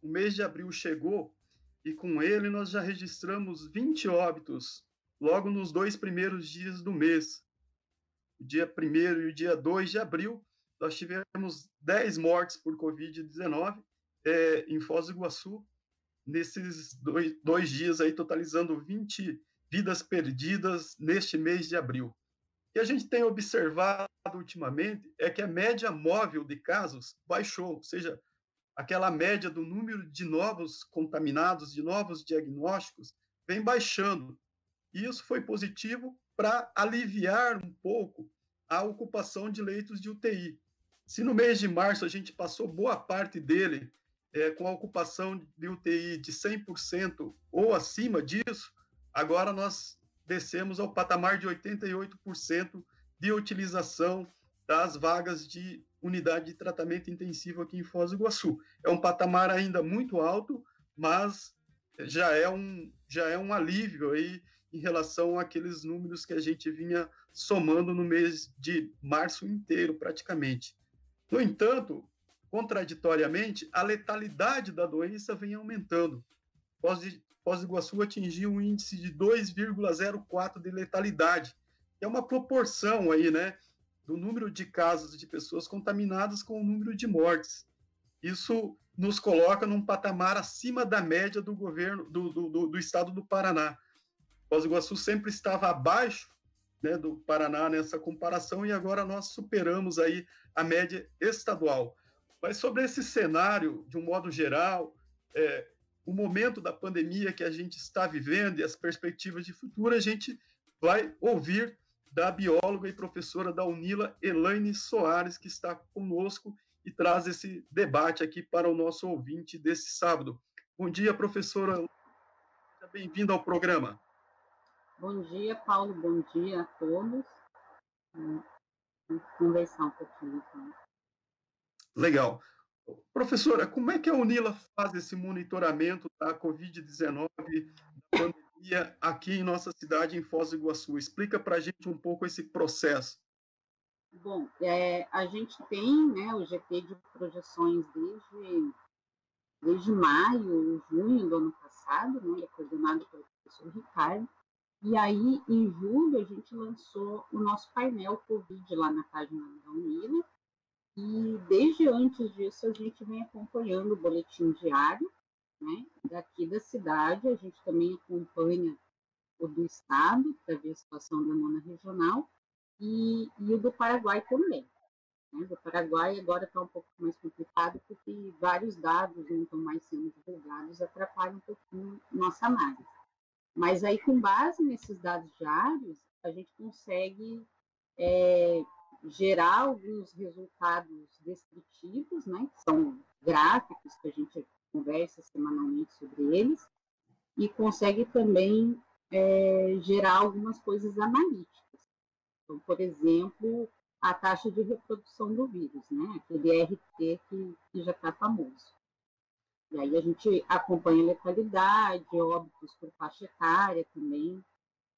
o mês de abril chegou e com ele nós já registramos 20 óbitos logo nos 2 primeiros dias do mês. O dia 1º e o dia 2 de abril, nós tivemos 10 mortes por Covid-19 em Foz do Iguaçu, nesses dois dias aí, totalizando 20 vidas perdidas neste mês de abril. O que a gente tem observado ultimamente é que a média móvel de casos baixou, ou seja, aquela média do número de novos contaminados, de novos diagnósticos, vem baixando. E isso foi positivo para aliviar um pouco a ocupação de leitos de UTI. Se no mês de março a gente passou boa parte dele com a ocupação de UTI de 100% ou acima disso, agora nós descemos ao patamar de 88% de utilização das vagas de unidade de tratamento intensivo aqui em Foz do Iguaçu. É um patamar ainda muito alto, mas já é um alívio aí em relação àqueles números que a gente vinha somando no mês de março inteiro, praticamente. No entanto, contraditoriamente, a letalidade da doença vem aumentando. Foz do Iguaçu atingiu um índice de 2,04 de letalidade, que é uma proporção aí, né, do número de casos de pessoas contaminadas com o número de mortes. Isso nos coloca num patamar acima da média do governo do estado do Paraná. Foz do Iguaçu sempre estava abaixo, né, do Paraná nessa comparação, e agora nós superamos aí a média estadual. Mas sobre esse cenário, de um modo geral, o momento da pandemia que a gente está vivendo e as perspectivas de futuro, a gente vai ouvir da bióloga e professora da Unila, Elaine Soares, que está conosco e traz esse debate aqui para o nosso ouvinte desse sábado. Bom dia, professora. Seja bem-vinda ao programa. Bom dia, Paulo. Bom dia a todos. Vamos conversar um pouquinho. Então. Legal. Professora, como é que a Unila faz esse monitoramento da Covid-19, da pandemia, aqui em nossa cidade, em Foz do Iguaçu? Explica para a gente um pouco esse processo. Bom, a gente tem, né, o GT de projeções desde maio, junho do ano passado, né, é coordenado pelo professor Ricardo, e aí, em julho, a gente lançou o nosso painel Covid lá na página da Unila, e desde antes disso a gente vem acompanhando o boletim diário, né, daqui da cidade, a gente também acompanha o do estado, para ver a situação da nona regional, e o do Paraguai também. Né? Do Paraguai agora está um pouco mais complicado, porque vários dados não estão mais sendo divulgados, atrapalham um pouquinho nossa análise. Mas aí, com base nesses dados diários, a gente consegue gerar alguns resultados descritivos, né, que são gráficos que a gente conversa semanalmente sobre eles, e consegue também gerar algumas coisas analíticas. Então, por exemplo, a taxa de reprodução do vírus, né, aquele RT que já está famoso. E aí a gente acompanha a letalidade, óbitos por faixa etária também.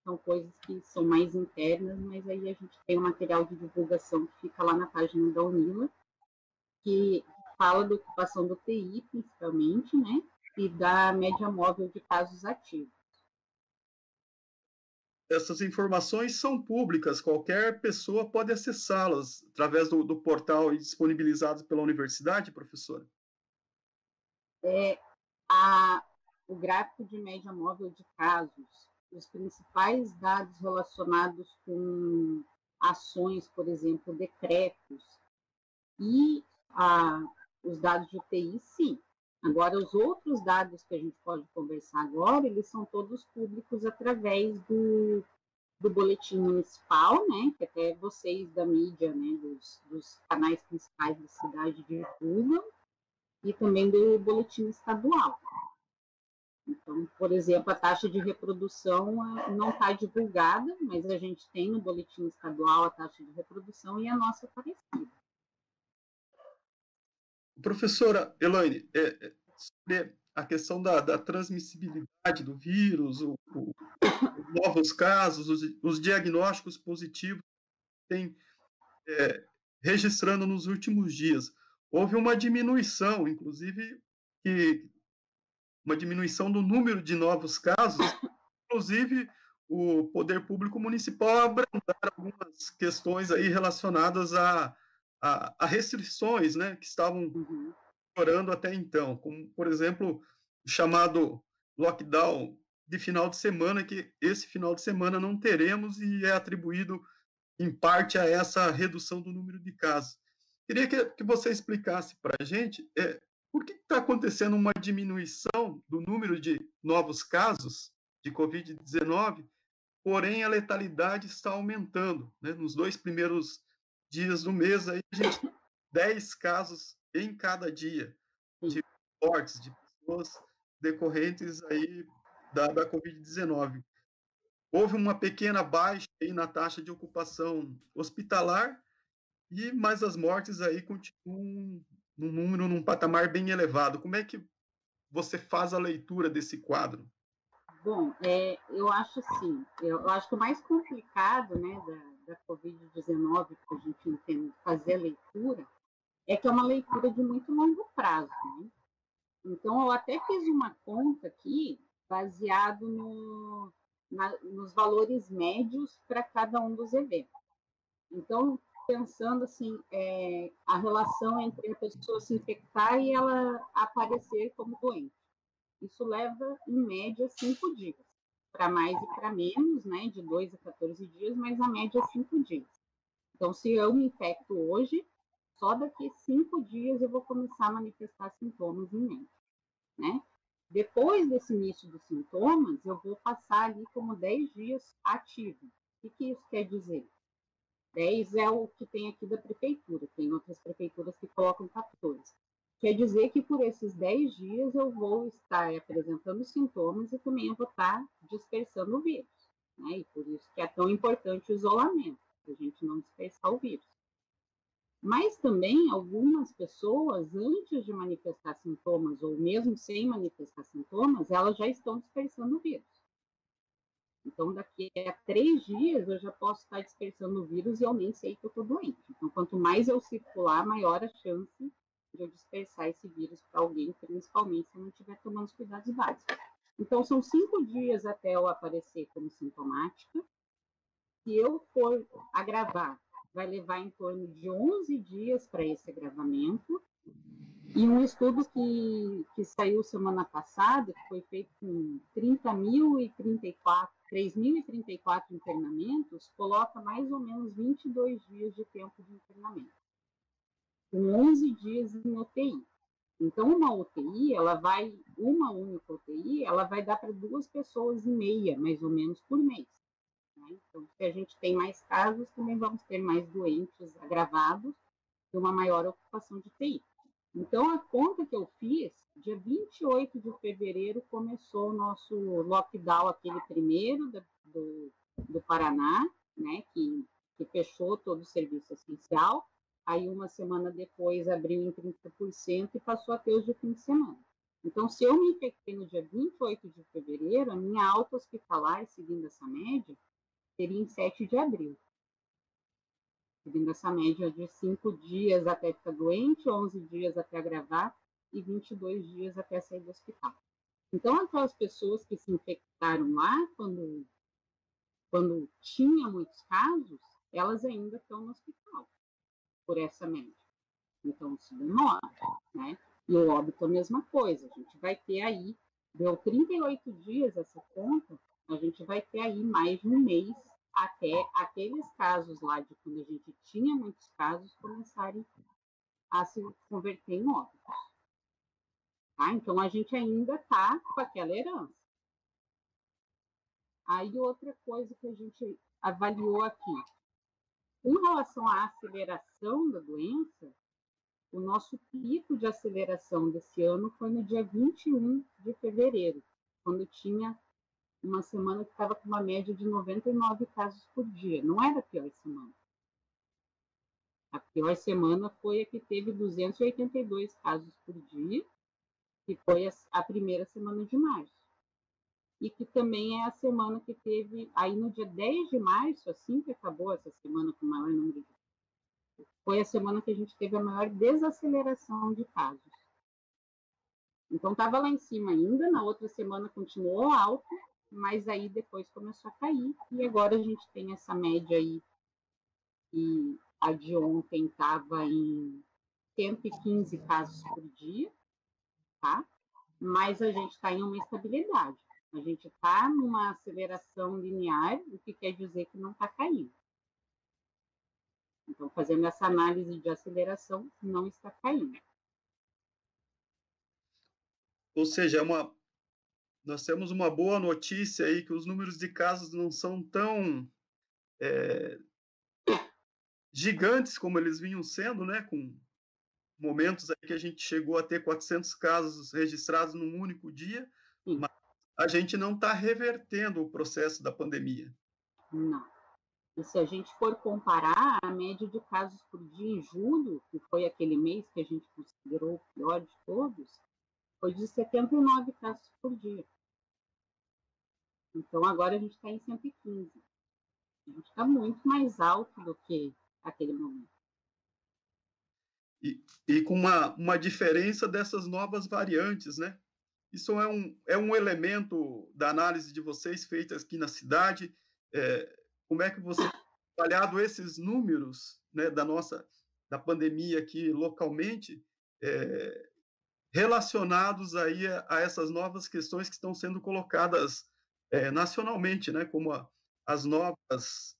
São coisas que são mais internas, mas aí a gente tem um material de divulgação que fica lá na página da Unila, que fala da ocupação do TI, principalmente, né, e da média móvel de casos ativos. Essas informações são públicas, qualquer pessoa pode acessá-las através do portal disponibilizado pela universidade, professora? O gráfico de média móvel de casos, os principais dados relacionados com ações, por exemplo, decretos, e os dados de UTI, sim. Agora, os outros dados que a gente pode conversar agora, eles são todos públicos através do boletim municipal, né, que até vocês da mídia, né, dos canais principais da cidade divulgam, e também do boletim estadual. Então, por exemplo, a taxa de reprodução não está divulgada, mas a gente tem no boletim estadual a taxa de reprodução e a nossa parecida. Professora Elaine, sobre a questão da transmissibilidade do vírus, os novos casos, os diagnósticos positivos que tem registrando nos últimos dias. Houve uma diminuição, inclusive, que uma diminuição do número de novos casos, inclusive o poder público municipal abrandar algumas questões aí relacionadas a restrições, né, que estavam ocorrendo até então, como, por exemplo, o chamado lockdown de final de semana, que esse final de semana não teremos e é atribuído, em parte, a essa redução do número de casos. Queria que você explicasse para a gente por que está acontecendo uma diminuição do número de novos casos de Covid-19, porém a letalidade está aumentando, né? Nos 2 primeiros dias do mês, aí a gente tem 10 casos em cada dia de mortes, de pessoas decorrentes aí da Covid-19. Houve uma pequena baixa aí na taxa de ocupação hospitalar, mas as mortes aí continuam num patamar bem elevado. Como é que você faz a leitura desse quadro? Bom, eu acho assim, eu acho que o mais complicado, né, da Covid-19 que a gente entende fazer a leitura é que é uma leitura de muito longo prazo, né? Então, eu até fiz uma conta aqui baseado nos valores médios para cada um dos eventos. Então, pensando assim, a relação entre a pessoa se infectar e ela aparecer como doente. Isso leva, em média, 5 dias. Para mais e para menos, né? De 2 a 14 dias, mas a média é 5 dias. Então, se eu me infecto hoje, só daqui a 5 dias eu vou começar a manifestar sintomas em média, né? Depois desse início dos sintomas, eu vou passar ali como 10 dias ativo. O que isso quer dizer? 10 é o que tem aqui da prefeitura, tem outras prefeituras que colocam 14. Quer dizer que por esses 10 dias eu vou estar apresentando sintomas e também eu vou estar dispersando o vírus, né? E por isso que é tão importante o isolamento, para a gente não dispersar o vírus. Mas também algumas pessoas, antes de manifestar sintomas, ou mesmo sem manifestar sintomas, elas já estão dispersando o vírus. Então, daqui a 3 dias, eu já posso estar dispersando o vírus e eu nem sei que eu estou doente. Então, quanto mais eu circular, maior a chance de eu dispersar esse vírus para alguém, principalmente se eu não estiver tomando os cuidados básicos. Então, são 5 dias até eu aparecer como sintomática. Se eu for agravar, vai levar em torno de 11 dias para esse agravamento. E um estudo que saiu semana passada, que foi feito com 3.034 internamentos, coloca mais ou menos 22 dias de tempo de internamento, com 11 dias em UTI. Então, uma única UTI, ela vai dar para 2 pessoas e meia, mais ou menos, por mês. Né? Então, se a gente tem mais casos, também vamos ter mais doentes agravados e uma maior ocupação de UTI. Então, a conta que eu fiz, dia 28 de fevereiro, começou o nosso lockdown, aquele primeiro do Paraná, né, que fechou todo o serviço essencial. Aí, uma semana depois, abriu em 30% e passou a ter os de fim de semana. Então, se eu me infectei no dia 28 de fevereiro, a minha alta hospitalar, seguindo essa média, seria em 7 de abril. Seguindo essa média de 5 dias até ficar doente, 11 dias até agravar e 22 dias até sair do hospital. Então, aquelas pessoas que se infectaram lá, quando tinha muitos casos, elas ainda estão no hospital, por essa média. Então, isso demora, né? E o óbito a mesma coisa. A gente vai ter aí, deu 38 dias essa conta, a gente vai ter aí mais de um mês até aqueles casos lá de quando a gente tinha muitos casos começarem a se converter em óbitos. Tá? Então, a gente ainda está com aquela herança. Aí, outra coisa que a gente avaliou aqui. Com relação à aceleração da doença, o nosso pico de aceleração desse ano foi no dia 21 de fevereiro, quando tinha uma semana que estava com uma média de 99 casos por dia. Não era a pior semana. A pior semana foi a que teve 282 casos por dia, que foi a primeira semana de março. E que também é a semana que teve, aí no dia 10 de março, assim que acabou essa semana com o maior número de foi a semana que a gente teve a maior desaceleração de casos. Então estava lá em cima ainda, na outra semana continuou alto, mas aí depois começou a cair, e agora a gente tem essa média aí, e a de ontem estava em 115 casos por dia, tá? Mas a gente está em uma estabilidade. A gente está numa aceleração linear, o que quer dizer que não está caindo. Então, fazendo essa análise de aceleração, não está caindo. Ou seja, nós temos uma boa notícia aí, que os números de casos não são tão gigantes como eles vinham sendo, né? Com momentos aí que a gente chegou a ter 400 casos registrados num único dia, Sim. Mas a gente não está revertendo o processo da pandemia. Não. E se a gente for comparar a média de casos por dia em julho, que foi aquele mês que a gente considerou o pior de todos, foi de 79 casos por dia. Então, agora a gente está em 115. A gente está muito mais alto do que aquele momento. E com uma diferença dessas novas variantes, né? Isso é um elemento da análise de vocês feita aqui na cidade. Como é que você tem trabalhado esses números, né, da pandemia aqui localmente, relacionados aí a essas novas questões que estão sendo colocadas nacionalmente, né, como as novas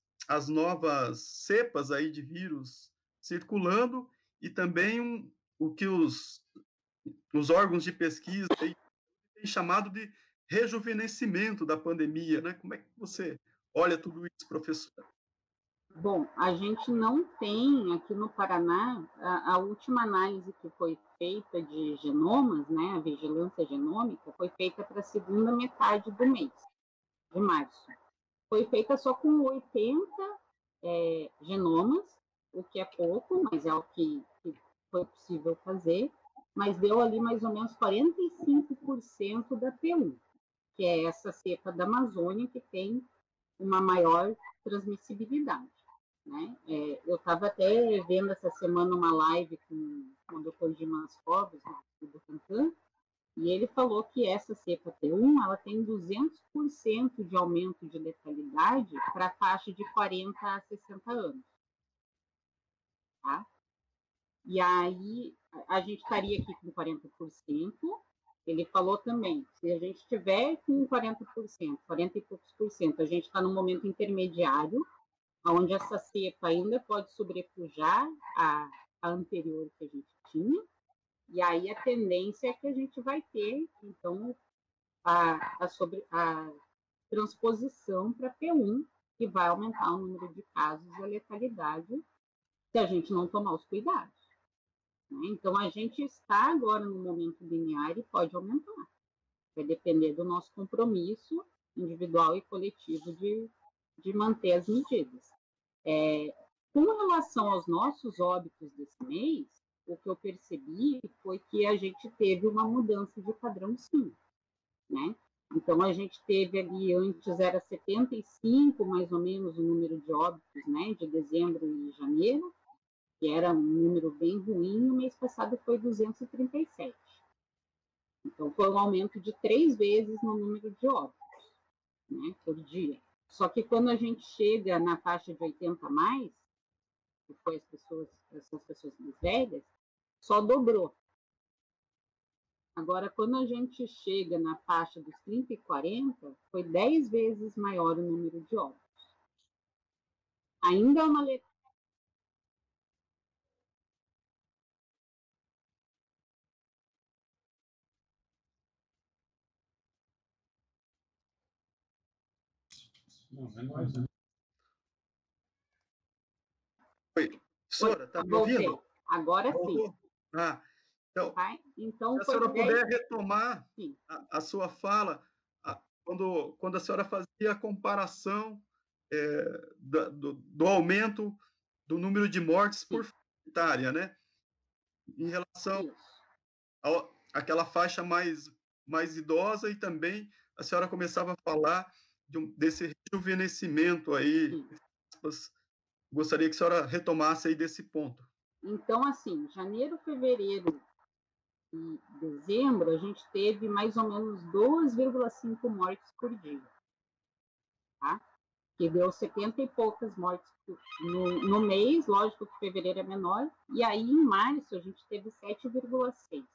cepas aí de vírus circulando, e também o que os órgãos de pesquisa aí têm chamado de rejuvenescimento da pandemia, né? Como é que você olha tudo isso, professor? Bom, a gente não tem aqui no Paraná a última análise que foi feita de genomas, né, a vigilância genômica, foi feita para a segunda metade do mês, de março. Foi feita só com 80 genomas, o que é pouco, mas é o que foi possível fazer, mas deu ali mais ou menos 45% da P1, que é essa cepa da Amazônia que tem uma maior transmissibilidade. Né? Eu estava até vendo essa semana uma live com o Dr. Dimas Covas, do Butantan, e ele falou que essa cepa T1 ela tem 200% de aumento de letalidade para a faixa de 40 a 60 anos. Tá? E aí a gente estaria aqui com 40%. Ele falou também, se a gente tiver com 40%, 40 e poucos por cento, a gente está num momento intermediário, onde essa cepa ainda pode sobrepujar a anterior que a gente tinha, e aí a tendência é que a gente vai ter, então, a transposição para P1, que vai aumentar o número de casos e a letalidade se a gente não tomar os cuidados. Né? Então, a gente está agora no momento linear e pode aumentar. Vai depender do nosso compromisso individual e coletivo de manter as medidas. Com relação aos nossos óbitos desse mês, o que eu percebi foi que a gente teve uma mudança de padrão, sim. Né? Então, a gente teve ali, antes era 75, mais ou menos, o número de óbitos, né, de dezembro e janeiro, que era um número bem ruim, no mês passado foi 237. Então, foi um aumento de 3 vezes no número de óbitos, né, por dia. Só que quando a gente chega na faixa de 80 a mais, que foi essas pessoas mais velhas, só dobrou. Agora, quando a gente chega na faixa dos 30 e 40, foi 10 vezes maior o número de óbitos. Ainda é uma Oi, professora, está me ouvindo? Agora sim. Então, então, se a senhora puder retomar a sua fala, quando a senhora fazia a comparação do aumento do número de mortes por faixa etária, né? Em relação àquela faixa mais idosa, e também a senhora começava a falar desse rejuvenescimento aí. Gostaria que a senhora retomasse aí desse ponto. Então, assim, janeiro, fevereiro e dezembro, a gente teve mais ou menos 2,5 mortes por dia, tá? Que deu 70 e poucas mortes no mês, lógico que fevereiro é menor, e aí em março a gente teve 7,6.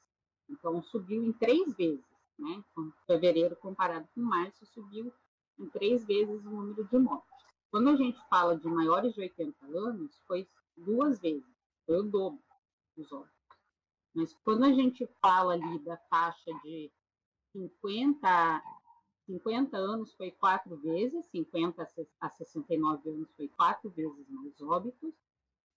Então subiu em 3 vezes, né? Então, fevereiro comparado com março subiu em 3 vezes o número de mortes. Quando a gente fala de maiores de 80 anos, foi 2 vezes, foi o dobro dos óbitos. Mas quando a gente fala ali da faixa de 50 anos foi 4 vezes, 50 a 69 anos foi 4 vezes mais óbitos,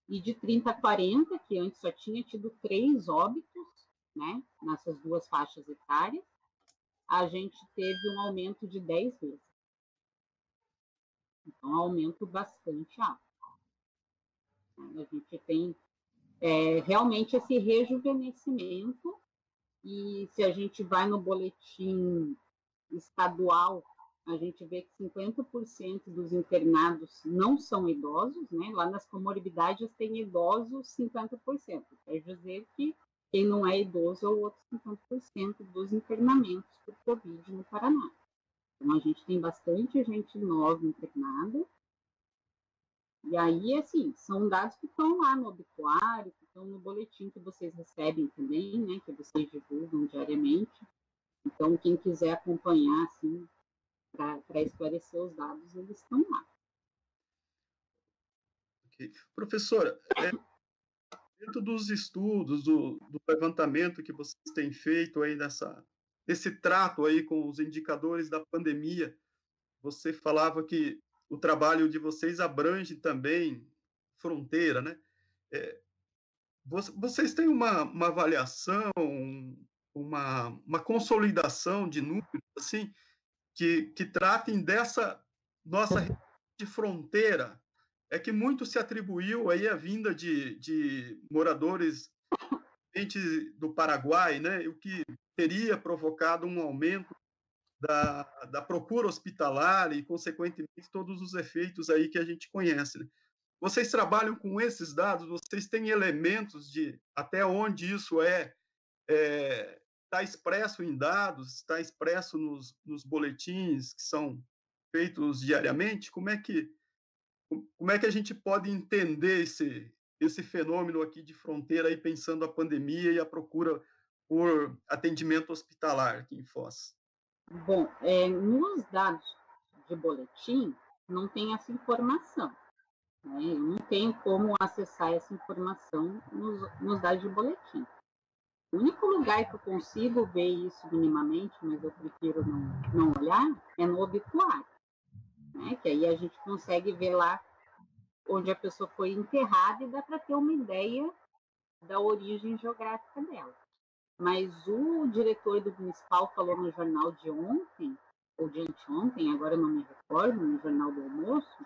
e de 30 a 40, que antes só tinha tido 3 óbitos, né, nessas duas faixas etárias, a gente teve um aumento de 10 vezes. Então, um aumento bastante alto. A gente tem realmente esse rejuvenescimento, e se a gente vai no boletim estadual, a gente vê que 50% dos internados não são idosos, né? Lá nas comorbidades tem idosos 50%. Quer dizer que quem não é idoso é o outro 50% dos internamentos por Covid no Paraná. Então, a gente tem bastante gente nova internada. E aí, assim, são dados que estão lá no obituário, que estão no boletim que vocês recebem também, né? Que vocês divulgam diariamente. Então, quem quiser acompanhar, assim, para esclarecer os dados, eles estão lá. Okay. Professora, dentro dos estudos, do levantamento que vocês têm feito aí nesse trato aí com os indicadores da pandemia, você falava que o trabalho de vocês abrange também fronteira, né? Vocês têm uma avaliação, uma consolidação de números, assim, que tratem dessa nossa região de fronteira, que muito se atribuiu aí a vinda de moradores do Paraguai, né, o que teria provocado um aumento da procura hospitalar e, consequentemente, todos os efeitos aí que a gente conhece. Né? Vocês trabalham com esses dados? Vocês têm elementos de até onde isso está expresso em dados, está expresso nos boletins que são feitos diariamente? Como é que a gente pode entender esse fenômeno aqui de fronteira, aí pensando a pandemia e a procura por atendimento hospitalar aqui em Foz? Bom, nos dados de boletim, não tem essa informação. Né? Eu não tenho como acessar essa informação nos dados de boletim. O único lugar que eu consigo ver isso minimamente, mas eu prefiro não olhar, é no obituário. Né? Que aí a gente consegue ver lá onde a pessoa foi enterrada e dá para ter uma ideia da origem geográfica dela. Mas o diretor do municipal falou no jornal de ontem, ou de anteontem, agora eu não me recordo, no Jornal do Almoço,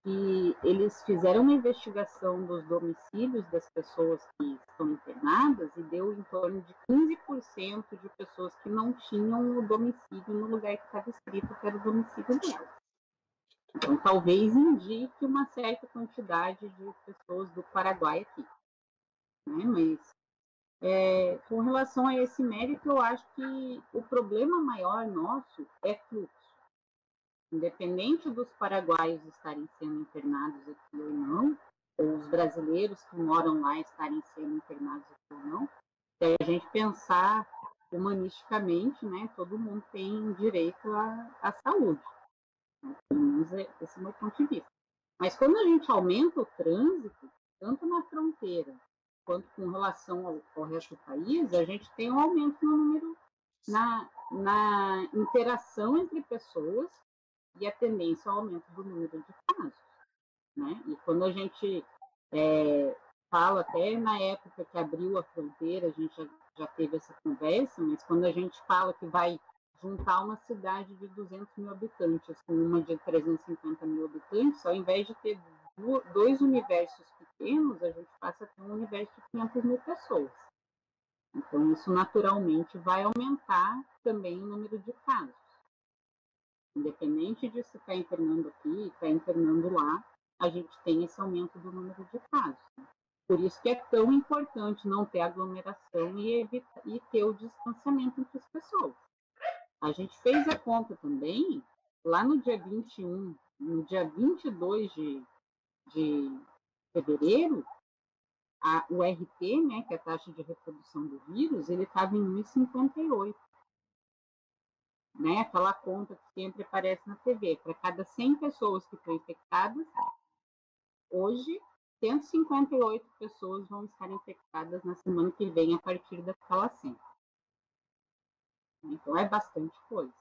que eles fizeram uma investigação dos domicílios das pessoas que estão internadas e deu em torno de 15% de pessoas que não tinham o domicílio no lugar que estava escrito que era o domicílio delas. Então, talvez indique uma certa quantidade de pessoas do Paraguai aqui. Né? Mas, com relação a esse mérito, eu acho que o problema maior nosso é fluxo. Independente dos paraguaios estarem sendo internados aqui ou não, ou os brasileiros que moram lá estarem sendo internados aqui ou não, se a gente pensar humanisticamente, né, todo mundo tem direito à saúde. Pelo menos esse é o meu ponto de vista. Mas quando a gente aumenta o trânsito, tanto na fronteira quanto com relação ao resto do país, a gente tem um aumento no número, na interação entre pessoas e a tendência ao aumento do número de casos. Né? E quando a gente fala, até na época que abriu a fronteira, a gente já teve essa conversa, mas quando a gente fala que vai juntar uma cidade de 200 mil habitantes com uma de 350 mil habitantes, ao invés de ter dois universos pequenos, a gente passa a ter um universo de 500 mil pessoas. Então, isso naturalmente vai aumentar também o número de casos. Independente de se está internando aqui, está internando lá, a gente tem esse aumento do número de casos. Por isso que é tão importante não ter aglomeração e ter o distanciamento entre as pessoas. A gente fez a conta também, lá no dia 21, no dia 22 de fevereiro, o RT, né, que é a taxa de reprodução do vírus, ele estava em 1,58. Né? Aquela conta que sempre aparece na TV. Para cada 100 pessoas que estão infectadas, hoje, 158 pessoas vão estar infectadas na semana que vem a partir daquela 100. Então, é bastante coisa.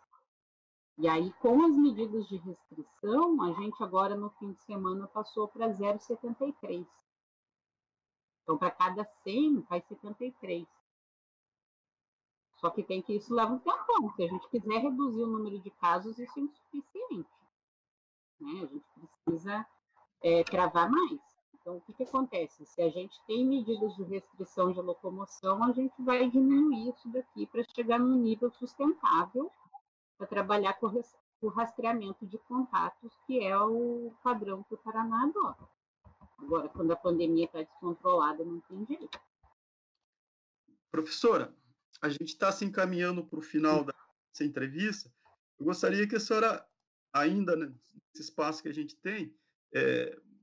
E aí, com as medidas de restrição, a gente agora, no fim de semana, passou para 0,73. Então, para cada 100, faz 73. Só que isso leva um tempo. Se a gente quiser reduzir o número de casos, isso é insuficiente. Né? A gente precisa travar mais. Então, o que acontece? Se a gente tem medidas de restrição de locomoção, a gente vai diminuir isso daqui para chegar num nível sustentável para trabalhar com o rastreamento de contatos, que é o padrão que o Paraná adota. Agora, quando a pandemia está descontrolada, não tem jeito. Professora, a gente está se encaminhando para o final dessa entrevista. Eu gostaria que a senhora, ainda nesse espaço que a gente tem,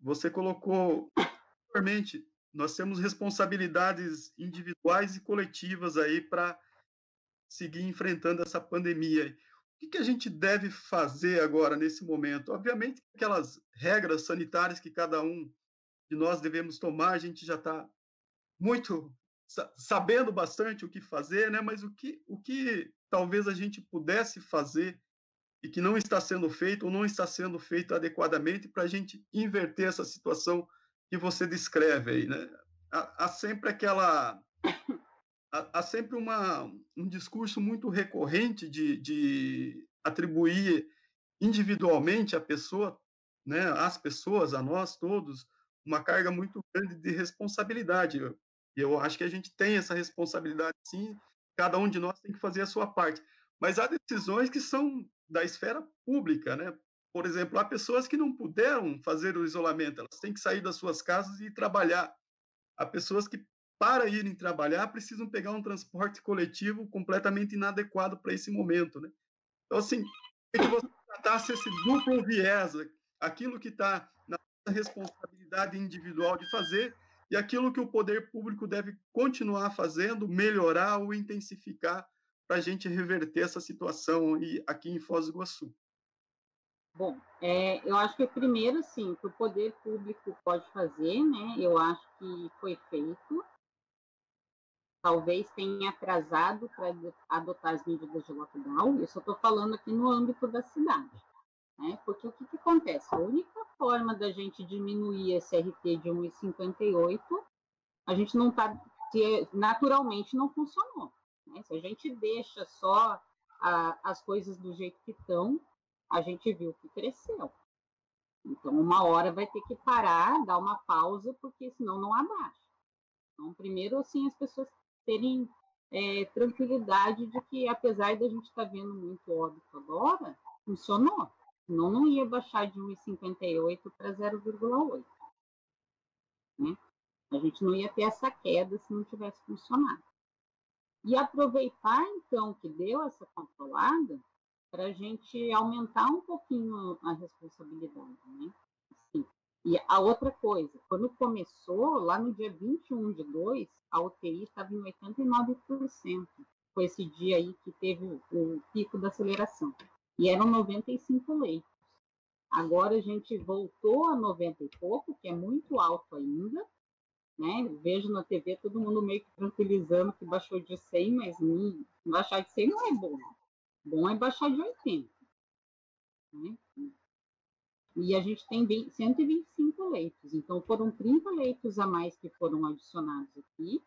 você colocou, anteriormente, nós temos responsabilidades individuais e coletivas aí para seguir enfrentando essa pandemia. O que a gente deve fazer agora, nesse momento? Obviamente, aquelas regras sanitárias que cada um de nós devemos tomar, a gente já está muito sabendo bastante o que fazer, né? Mas o que talvez a gente pudesse fazer e que não está sendo feito ou não está sendo feito adequadamente para a gente inverter essa situação que você descreve aí, né? Há sempre há sempre um discurso muito recorrente de atribuir individualmente à pessoa, né, às pessoas, a nós todos, uma carga muito grande de responsabilidade. E eu acho que a gente tem essa responsabilidade, sim, cada um de nós tem que fazer a sua parte. Mas há decisões que são da esfera pública, né? Por exemplo, há pessoas que não puderam fazer o isolamento, elas têm que sair das suas casas e ir trabalhar. Há pessoas que, para irem trabalhar, precisam pegar um transporte coletivo completamente inadequado para esse momento, né? Então, assim, é que você tratasse esse duplo viés, aquilo que está na responsabilidade individual de fazer e aquilo que o poder público deve continuar fazendo, melhorar ou intensificar para a gente reverter essa situação aqui em Foz do Iguaçu. Bom, eu acho que primeiro, assim, que o poder público pode fazer, né? Eu acho que foi feito. Talvez tenha atrasado para adotar as medidas de lockdown. Isso eu estou falando aqui no âmbito da cidade. Né? Porque o que acontece? A única forma da gente diminuir esse RT de 1,58, a gente não está, naturalmente não funcionou. Né? Se a gente deixa só as coisas do jeito que estão, a gente viu que cresceu. Então, uma hora vai ter que parar, dar uma pausa, porque senão não abaixa. Então, primeiro, assim, as pessoas terem tranquilidade de que, apesar da gente estar vendo muito óbito agora, funcionou. Senão não ia baixar de 1,58 para 0,8. Né? A gente não ia ter essa queda se não tivesse funcionado. E aproveitar, então, que deu essa controlada para a gente aumentar um pouquinho a responsabilidade. Né? Assim. E a outra coisa, quando começou, lá no dia 21 de 2, a UTI estava em 89%. Foi esse dia aí que teve o pico da aceleração. E eram 95 leitos. Agora a gente voltou a 90 e pouco, que é muito alto ainda. Né? Vejo na TV todo mundo meio que tranquilizando que baixou de 100, mas baixar de 100 não é bom. Bom é baixar de 80. Né? E a gente tem 125 leitos. Então, foram 30 leitos a mais que foram adicionados aqui.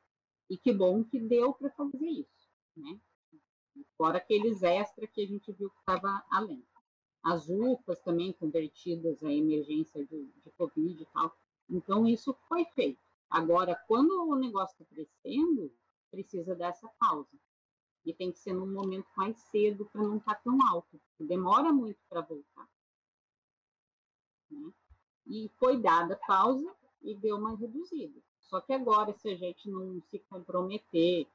E que bom que deu para fazer isso. Né? Fora aqueles extras que a gente viu que estava além. As UPAs também convertidas à emergência de Covid e tal. Então, isso foi feito. Agora, quando o negócio está crescendo, precisa dessa pausa. E tem que ser num momento mais cedo para não estar tão alto. Demora muito para voltar. Né? E foi dada a pausa e deu uma reduzida. Só que agora, se a gente não se comprometer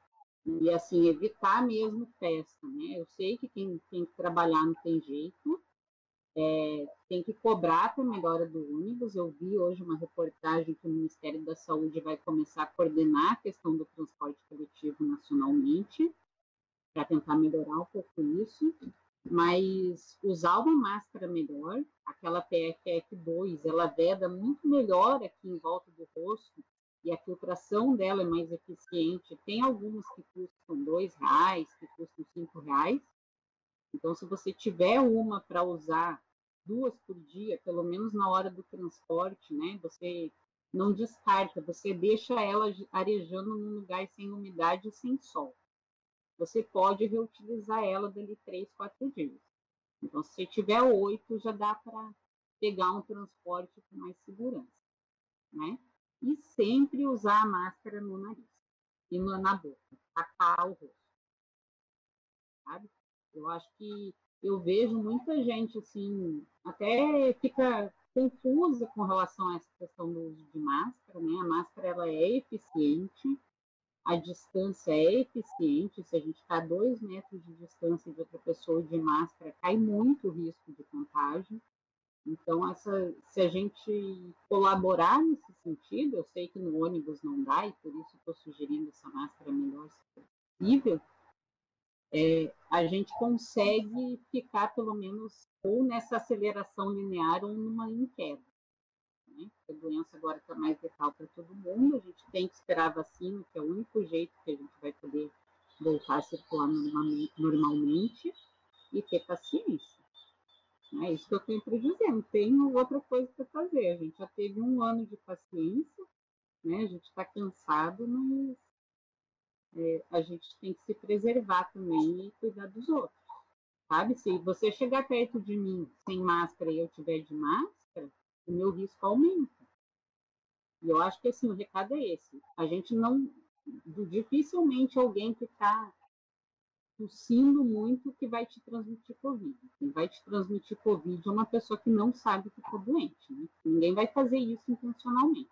e, assim, evitar mesmo festa, né? Eu sei que quem tem que trabalhar não tem jeito, tem que cobrar para a melhora do ônibus. Eu vi hoje uma reportagem que o Ministério da Saúde vai começar a coordenar a questão do transporte coletivo nacionalmente, para tentar melhorar um pouco isso, mas usar uma máscara melhor, aquela PFF2, ela veda muito melhor aqui em volta do rosto, e a filtração dela é mais eficiente. Tem algumas que custam R$2, que custam R$5. Então, se você tiver uma para usar 2 por dia, pelo menos na hora do transporte, né, você não descarta, você deixa ela arejando num lugar sem umidade e sem sol. Você pode reutilizar ela dali 3, 4 dias. Então, se você tiver 8, já dá para pegar um transporte com mais segurança, né? E sempre usar a máscara no nariz e na boca, tapar o rosto, sabe? Eu acho que eu vejo muita gente, assim, até fica confusa com relação a essa questão do uso de máscara, né? A máscara, ela é eficiente, a distância é eficiente. Se a gente está a 2 metros de distância de outra pessoa de máscara, cai muito o risco de contágio. Então, se a gente colaborar nesse sentido, eu sei que no ônibus não dá, e por isso estou sugerindo essa máscara melhor se possível, a gente consegue ficar pelo menos ou nessa aceleração linear ou numa em queda. Né? A doença agora está mais letal para todo mundo, a gente tem que esperar a vacina, que é o único jeito que a gente vai poder voltar a circular normalmente, e ter paciência. É isso que eu tenho para dizer, não tenho outra coisa para fazer. A gente já teve 1 ano de paciência, né? A gente está cansado, mas a gente tem que se preservar também e cuidar dos outros, sabe? Se você chegar perto de mim sem máscara e eu tiver de máscara, o meu risco aumenta. E eu acho que assim, o recado é esse. A gente não... Dificilmente alguém que está tossindo muito que vai te transmitir Covid. Quem vai te transmitir Covid é uma pessoa que não sabe que está doente. Né? Ninguém vai fazer isso intencionalmente.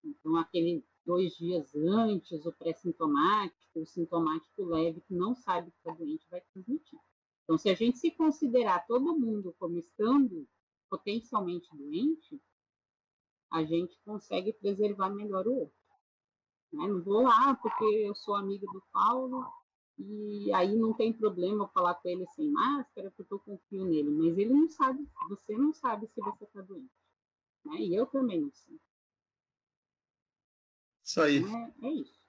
Então, aquele 2 dias antes, o pré-sintomático, o sintomático leve, que não sabe que está doente, vai transmitir. Então, se a gente se considerar todo mundo como estando potencialmente doente, a gente consegue preservar melhor o outro. Né? Não vou lá porque eu sou amiga do Paulo e aí não tem problema eu falar com ele sem máscara porque eu confio nele, mas ele não sabe, você não sabe se você está doente. Né? E eu também não sei. Isso aí. Então, é isso.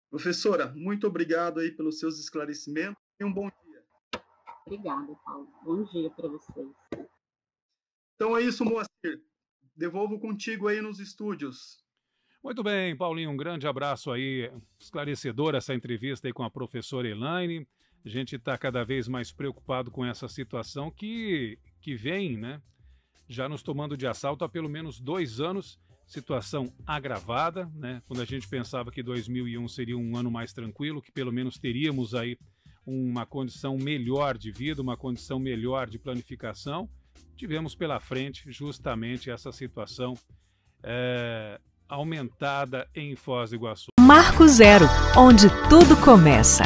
Professora, muito obrigado aí pelos seus esclarecimentos e um bom dia. Obrigada, Paulo. Bom dia para vocês. Então é isso, Moacir. Devolvo contigo aí nos estúdios. Muito bem, Paulinho, um grande abraço aí, esclarecedora essa entrevista aí com a professora Elaine. A gente está cada vez mais preocupado com essa situação que vem, né, já nos tomando de assalto há pelo menos 2 anos, situação agravada, né, quando a gente pensava que 2001 seria um ano mais tranquilo, que pelo menos teríamos aí uma condição melhor de vida, uma condição melhor de planificação, tivemos pela frente justamente essa situação aumentada em Foz do Iguaçu. Marco Zero, onde tudo começa.